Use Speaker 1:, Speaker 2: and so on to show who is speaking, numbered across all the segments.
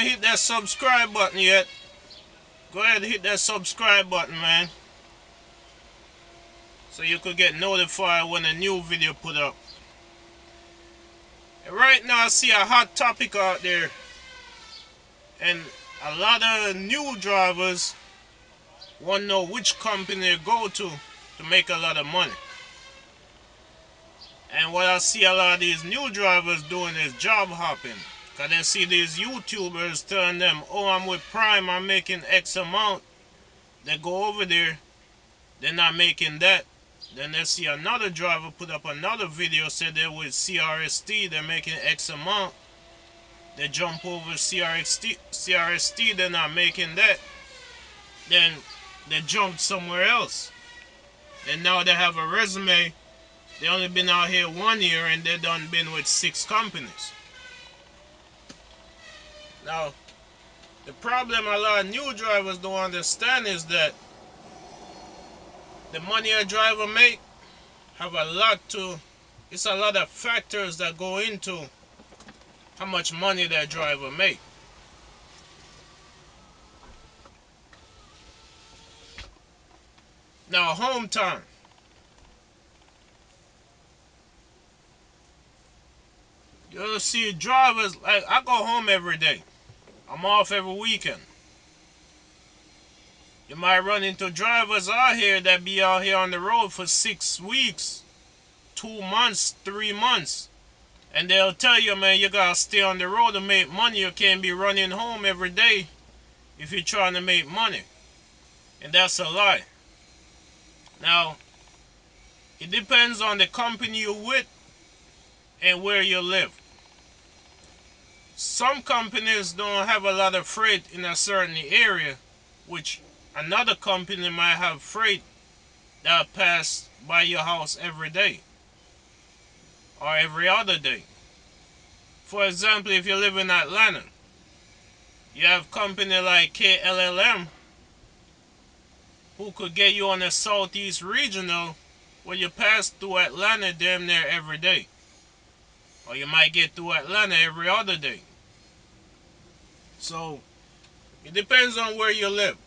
Speaker 1: hit that subscribe button yet, go ahead and hit that subscribe button, man, so you could get notified when a new video put up. And right now I see a hot topic out there, and a lot of new drivers want to know which company to go to make a lot of money. And what I see a lot of these new drivers doing is job hopping. Because they see these YouTubers telling them, oh, I'm with Prime, I'm making X amount. They go over there, they're not making that. Then they see another driver put up another video, said they're with CRST, they're making X amount. They jump over CRST, they're not making that. Then they jump somewhere else. And now they have a resume. They only been out here 1 year and they done been with 6 companies. Now, the problem a lot of new drivers don't understand is that the money a driver make have it's a lot of factors that go into how much money that driver make. Now, home time. You'll see drivers, like I go home every day. I'm off every weekend. You might run into drivers out here that be out here on the road for 6 weeks, 2 months, 3 months. And they'll tell you, man, you gotta stay on the road to make money. You can't be running home every day if you're trying to make money. And that's a lie. Now, it depends on the company you're with and where you live. Some companies don't have a lot of freight in a certain area, which another company might have freight that pass by your house every day or every other day. For example, if you live in Atlanta, you have company like KLLM who could get you on the Southeast Regional where you pass through Atlanta damn near every day. Or you might get through Atlanta every other day. So, it depends on where you live.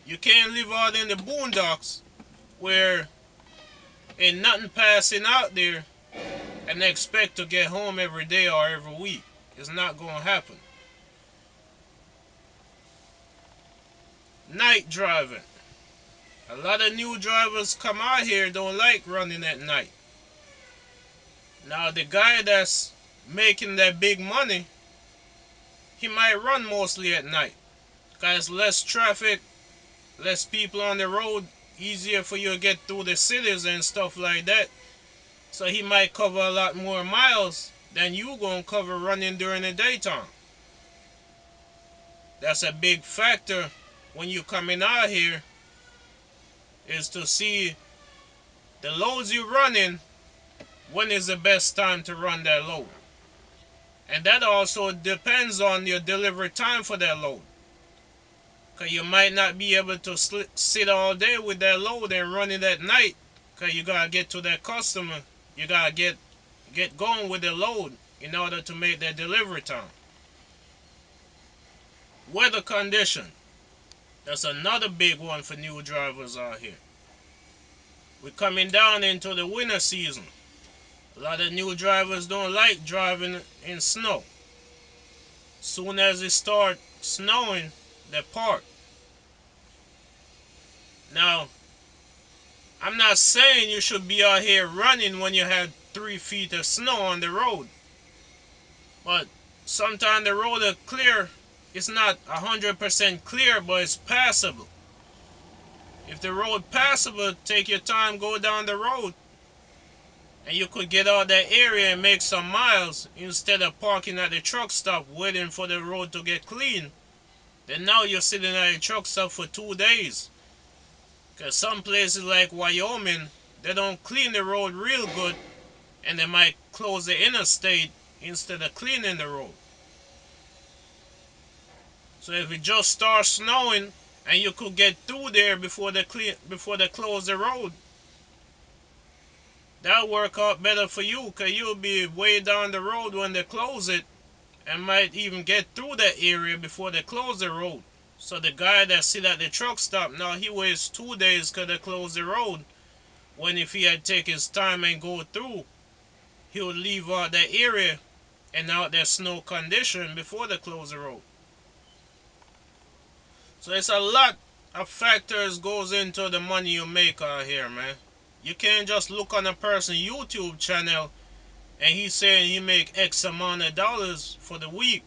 Speaker 1: You can't live out in the boondocks where ain't nothing passing out there and expect to get home every day or every week. It's not going to happen. Night driving. A lot of new drivers come out here don't like running at night. Now the guy that's making that big money, he might run mostly at night. Because less traffic, less people on the road, easier for you to get through the cities and stuff like that. So he might cover a lot more miles than you gonna cover running during the daytime. That's a big factor when you coming out here, is to see the loads you running, when is the best time to run that load. And that also depends on your delivery time for that load. Because you might not be able to sit all day with that load and run it at night. Because you got to get to that customer. You got to get going with the load in order to make that delivery time. Weather condition. That's another big one for new drivers out here. We're coming down into the winter season. A lot of new drivers don't like driving in snow. Soon as it starts snowing, they park. Now, I'm not saying you should be out here running when you have 3 feet of snow on the road. But sometimes the road is clear. It's not 100% clear, but it's passable. If the road passable, take your time, go down the road. And you could get out that area and make some miles instead of parking at the truck stop waiting for the road to get clean. Then now you're sitting at a truck stop for 2 days. Because some places like Wyoming, they don't clean the road real good. And they might close the interstate instead of cleaning the road. So if it just starts snowing and you could get through there before they close the road, that'll work out better for you, because you'll be way down the road when they close it and might even get through that area before they close the road. So the guy that sit at the truck stop now, he wastes 2 days because they close the road. When if he had take his time and go through, he would leave out that area and out that snow condition before they close the road. So it's a lot of factors goes into the money you make out here, man. You can't just look on a person's YouTube channel and he's saying he make X amount of dollars for the week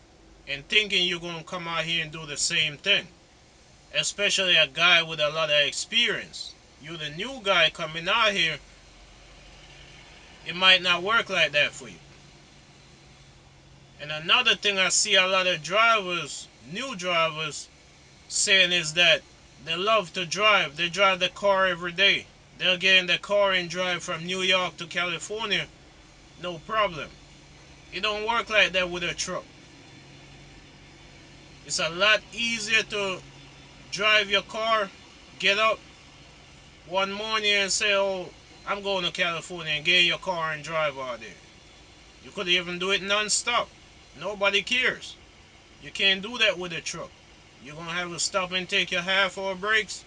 Speaker 1: and thinking you're gonna come out here and do the same thing. Especially a guy with a lot of experience. You the new guy coming out here, it might not work like that for you. And another thing I see a lot of drivers, new drivers, saying is that they love to drive. They drive the car every day. They'll get in the car and drive from New York to California, no problem. It don't work like that with a truck. It's a lot easier to drive your car, get up one morning and say, oh, I'm going to California, and get in your car and drive out there. You could even do it non-stop. Nobody cares. You can't do that with a truck. You're going to have to stop and take your half-hour breaks.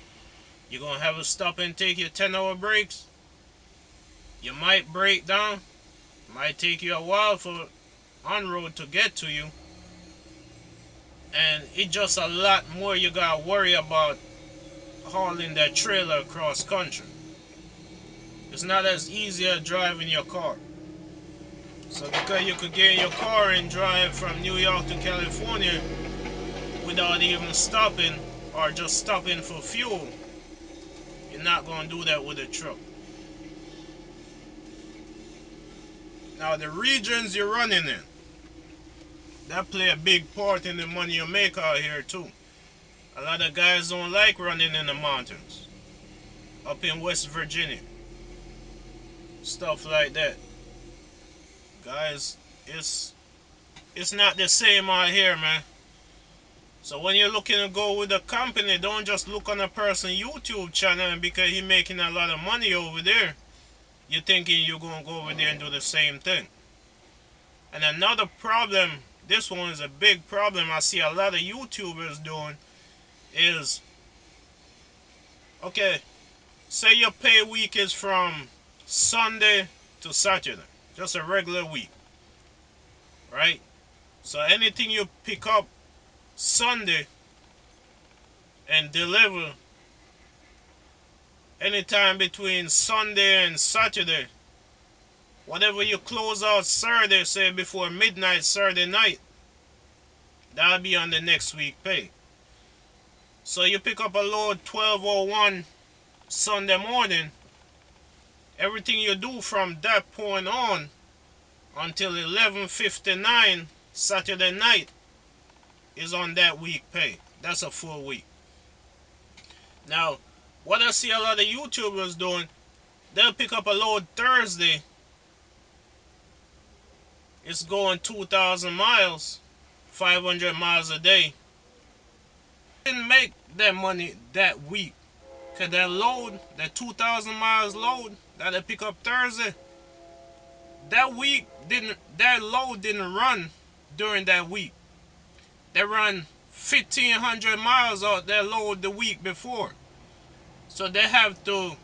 Speaker 1: You're going to have to stop and take your 10-hour breaks. You might break down. It might take you a while for on-road to get to you. And it's just a lot more you got to worry about hauling that trailer across country. It's not as easy as driving your car. So because you could get in your car and drive from New York to California without even stopping or just stopping for fuel, you're not going to do that with a truck. Now the regions you're running in, that play a big part in the money you make out here too. A lot of guys don't like running in the mountains. Up in West Virginia. Stuff like that. Guys, it's not the same out here, man. So when you're looking to go with a company, don't just look on a person's YouTube channel and because he's making a lot of money over there, you're thinking you're going to go over there and do the same thing. And another problem, this one is a big problem I see a lot of YouTubers doing, is, okay, say your pay week is from Sunday to Saturday, just a regular week, right? So anything you pick up Sunday and deliver anytime between Sunday and Saturday, whatever you close out Saturday, say before midnight Saturday night, that'll be on the next week pay. So you pick up a load 12:01 Sunday morning, everything you do from that point on until 11:59 Saturday night is on that week pay. That's a full week. Now, what I see a lot of YouTubers doing, they'll pick up a load Thursday. It's going 2,000 miles, 500 miles a day. Didn't make that money that week. Cause that load, that 2,000 miles load that they pick up Thursday, that load didn't run during that week. They run 1,500 miles out that load the week before. So they have to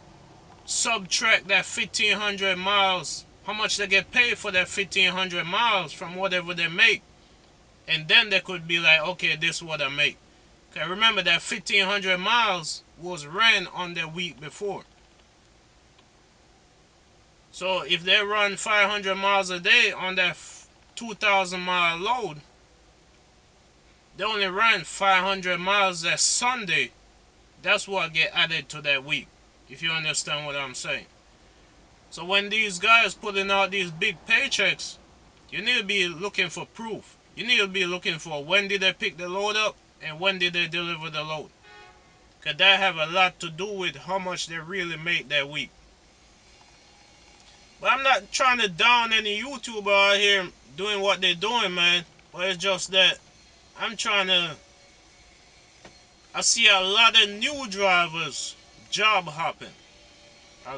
Speaker 1: subtract that 1,500 miles, how much they get paid for that 1,500 miles from whatever they make. And then they could be like, okay, this is what I make. Okay, remember that 1,500 miles was ran on the week before. So if they run 500 miles a day on that 2,000 mile load, they only ran 500 miles that Sunday. That's what get added to that week, if you understand what I'm saying. So when these guys putting out these big paychecks, you need to be looking for proof. You need to be looking for when did they pick the load up and when did they deliver the load. Because that have a lot to do with how much they really make that week. But I'm not trying to down any YouTuber out here doing what they're doing, man. But it's just that I'm trying to... I see a lot of new drivers job hopping.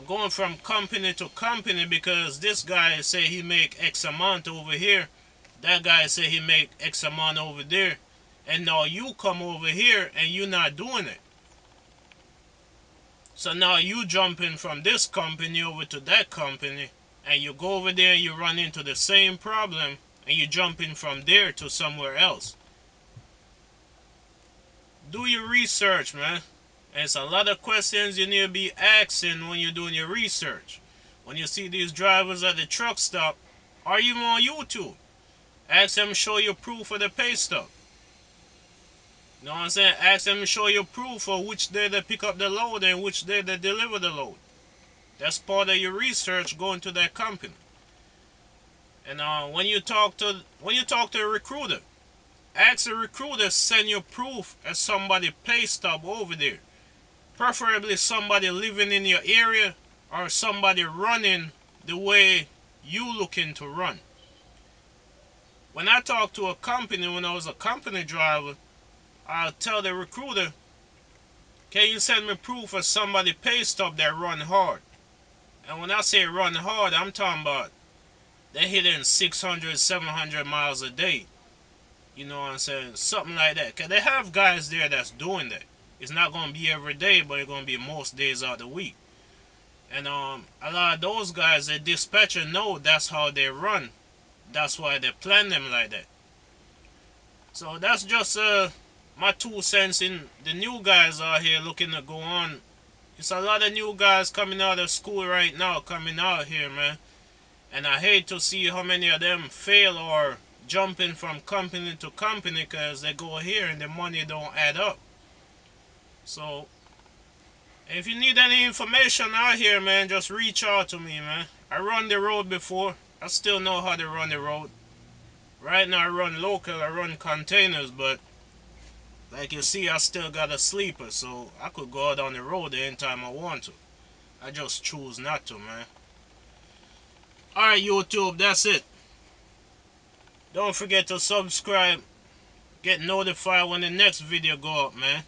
Speaker 1: Going from company to company because this guy say he make X amount over here. That guy say he make X amount over there, and now you come over here and you not doing it. So now you jumping from this company over to that company, and you go over there and you run into the same problem, and you jumping from there to somewhere else. Do your research, man. And it's a lot of questions you need to be asking when you're doing your research. When you see these drivers at the truck stop, or even on YouTube, ask them to show you proof of the pay stub. You know what I'm saying? Ask them to show you proof of which day they pick up the load and which day they deliver the load. That's part of your research going to that company. And when you talk to a recruiter, ask the recruiter send you proof of somebody pay stub over there. Preferably somebody living in your area or somebody running the way you looking to run. When I talk to a company, when I was a company driver, I'll tell the recruiter, can you send me proof of somebody pay stub that run hard? And when I say run hard, I'm talking about they're hitting 600, 700 miles a day. You know what I'm saying? Something like that. Because they have guys there that's doing that. It's not going to be every day, but it's going to be most days out of the week. And a lot of those guys, the dispatcher know that's how they run. That's why they plan them like that. So that's just my 2 cents in the new guys out here looking to go on. It's a lot of new guys coming out of school right now, coming out here, man. And I hate to see how many of them fail or jumping from company to company because they go here and the money don't add up. So if you need any information out here, man, just reach out to me, man. I run the road before. I still know how to run the road. Right now I run local, I run containers, but like you see, I still got a sleeper, so I could go out on the road anytime I want to. I just choose not to, man. Alright, YouTube, that's it. Don't forget to subscribe. Get notified when the next video go up, man.